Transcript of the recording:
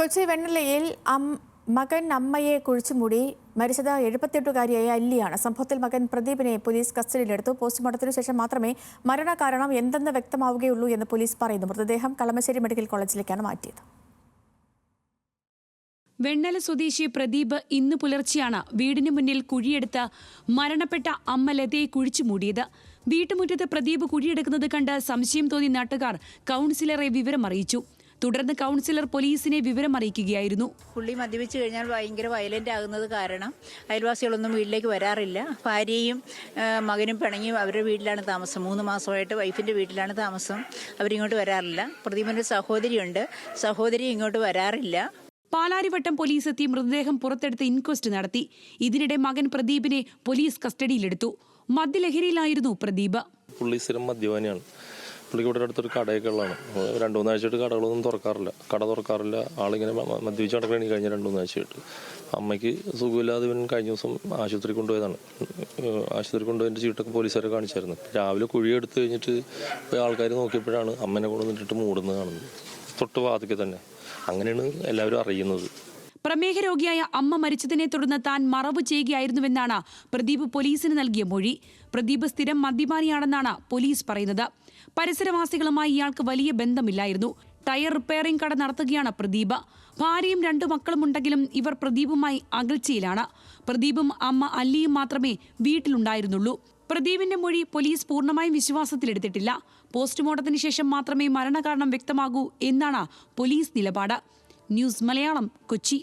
കൊച്ചി വെണ്ണലയിൽ മകൻ അമ്മയെ കുഴിച്ചുമൂടി മരിച്ചത് 78-കാരിയായ അല്ലിയാണ്. സംഭവത്തിൽ മകൻ പ്രദീപിനെ പോലീസ് കസ്റ്റഡിയിലെടുത്തു. പോസ്റ്റ്മോർട്ടത്തിനു ശേഷം മാത്രമേ മരണകാരണം എന്തെന്ന് വ്യക്തമാവുകയുള്ളൂ എന്ന് പോലീസ് പറയുന്നു. മൃതദേഹം കളമശ്ശേരി മെഡിക്കൽ കോളേജിലേക്കാണ് മാറ്റിയത്. വെണ്ണല സ്വദേശി പ്രദീപ് ഇന്ന് പുലർച്ചെയാണ് വീടിന് മുന്നിൽ കുഴിയെടുത്ത് മരണപ്പെട്ട അമ്മ ലതയെ കുഴിച്ചുമൂടിയത്. വീട്ടുമുറ്റത്ത് പ്രദീപ് കുഴിയെടുക്കുന്നത് കണ്ട് സംശയം തോന്നിയ നാട്ടുകാർ കൗൺസിലറെ വിവരമറിയിച്ചു. തുടർന്ന് കൗൺസിലർ പോലീസിനെ വിവരമറിയിക്കുകയായിരുന്നു. പുള്ളി മദ്യപിച്ചു കഴിഞ്ഞാൽ ഭയങ്കര വയലന്റ് ആകുന്നത് കാരണം അയൽവാസികളൊന്നും വീട്ടിലേക്ക് വരാറില്ല. ഭാര്യയും മകനും പിണങ്ങിയും അവരുടെ വീട്ടിലാണ് താമസം. 3 മാസമായിട്ട് വൈഫിന്റെ വീട്ടിലാണ് താമസം. അവരിങ്ങോട്ട് വരാറില്ല. പ്രദീപിന്റെ സഹോദരിയുണ്ട്, സഹോദരി ഇങ്ങോട്ട് വരാറില്ല. പാലാരിവട്ടം പോലീസ് എത്തി മൃതദേഹം പുറത്തെടുത്ത് ഇൻക്വസ്റ്റ് നടത്തി. ഇതിനിടെ മകൻ പ്രദീപിനെ പോലീസ് കസ്റ്റഡിയിലെടുത്തു. മദ്യലഹരിയിലായിരുന്നു പ്രദീപ്. പുള്ളി സ്ഥിരം മദ്യപാനിയാണ്. പുള്ളിക്ക് ഇവിടെ അടുത്തൊരു കടയൊക്കെ ഉള്ളതാണ്. 2-3 ആഴ്ചയായിട്ട് കടകളൊന്നും കട തുറക്കാറില്ല. ആളിങ്ങനെ മദ്യപിച്ച് നടക്കണേ കഴിഞ്ഞ 2-3 ആഴ്ചയായിട്ട്. അമ്മയ്ക്ക് സുഖമില്ലാതെ ഇവൻ കഴിഞ്ഞ ദിവസം ആശുപത്രി കൊണ്ടുപോയതാണ്. ആശുപത്രി കൊണ്ടുപോയതിൻ്റെ ചീട്ടൊക്കെ പോലീസുകാരെ കാണിച്ചായിരുന്നു. രാവിലെ കുഴിയെടുത്ത് കഴിഞ്ഞിട്ട് ആൾക്കാർ നോക്കിയപ്പോഴാണ് അമ്മനെ കൊണ്ട് നിന്നിട്ട് മൂടുന്നത് കാണുന്നത്. തൊട്ട് വാതിക്കെ തന്നെ. അങ്ങനെയാണ് എല്ലാവരും അറിയുന്നത്. പ്രമേഹ രോഗിയായ അമ്മ മരിച്ചതിനെ തുടർന്ന് താൻ മറവ് ചെയ്യുകയായിരുന്നുവെന്നാണ് പ്രദീപ് പോലീസിന് നൽകിയ മൊഴി. പ്രദീപ് സ്ഥിരം മദ്യപാനിയാണെന്നാണ് പോലീസ് പറയുന്നത്. പരിസരവാസികളുമായി ഇയാൾക്ക് വലിയ ബന്ധമില്ലായിരുന്നു. ടയർ റിപ്പയറിംഗ് കട നടത്തുകയാണ് പ്രദീപ്. ഭാര്യയും 2 മക്കളും ഉണ്ടെങ്കിലും ഇവർ പ്രദീപുമായി അകൽച്ചയിലാണ്. പ്രദീപും അമ്മ അല്ലിയും മാത്രമേ വീട്ടിലുണ്ടായിരുന്നുള്ളൂ. പ്രദീപിന്റെ മൊഴി പോലീസ് പൂർണ്ണമായും വിശ്വാസത്തിലെടുത്തിട്ടില്ല. പോസ്റ്റ്മോർട്ടത്തിന് ശേഷം മാത്രമേ മരണകാരണം വ്യക്തമാകൂ എന്നാണ് പോലീസ് നിലപാട്. ന്യൂസ് മലയാളം, കൊച്ചി.